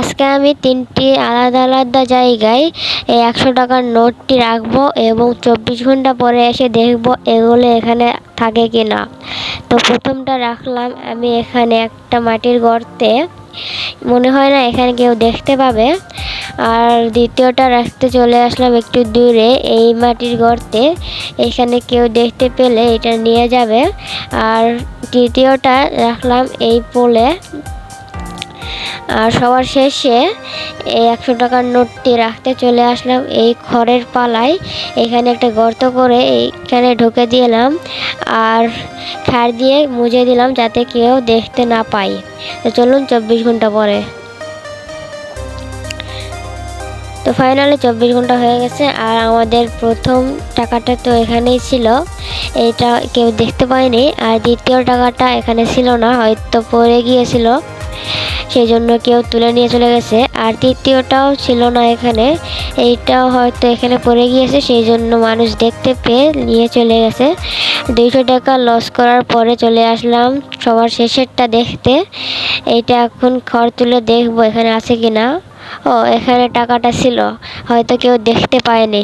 আজকে আমি ৩টি আলাদা আলাদা জায়গায় এই ১০০ টাকার নোটটি রাখবো এবং ২৪ ঘন্টা পরে এসে দেখব এগুলো এখানে থাকে কি না। তো প্রথমটা রাখলাম আমি এখানে একটা মাটির গর্তে, মনে হয় না এখানে কেউ দেখতে পাবে। আর দ্বিতীয়টা রাখতে চলে আসলাম একটু দূরে এই মাটির গর্তে, এখানে কেউ দেখতে পেলে এটা নিয়ে যাবে। আর তৃতীয়টা রাখলাম এই পোলে। আর সবার শেষে এই ১০০ টাকার নোটটি রাখতে চলে আসলাম এই খড়ের পালায়, এখানে একটা গর্ত করে এইখানে ঢুকে দিলাম আর খাড় দিয়ে মুজে দিলাম যাতে কেউ দেখতে না পায়। তো চলুন ২৪ ঘন্টা পরে। তো ফাইনালি ২৪ ঘন্টা হয়ে গেছে আর আমাদের প্রথম টাকাটা তো এখানেই ছিল, এইটা কেউ দেখতে পায়নি। আর দ্বিতীয় টাকাটা এখানে ছিল না, হয়তো পড়ে গিয়েছিল, সেই জন্য কেউ তুলে নিয়ে চলে গেছে। আর তৃতীয়টাও ছিল না এখানে, এইটাও হয়তো এখানে পড়ে গিয়েছে, সেই জন্য মানুষ দেখতে পেয়ে নিয়ে চলে গেছে। ২০০ টাকা লস করার পরে চলে আসলাম সবার শেষেরটা দেখতে। এইটা এখন খড় তুলে দেখবো এখানে আছে কিনা। ও, এখানে টাকাটা ছিল, হয়তো কেউ দেখতে পায়নি।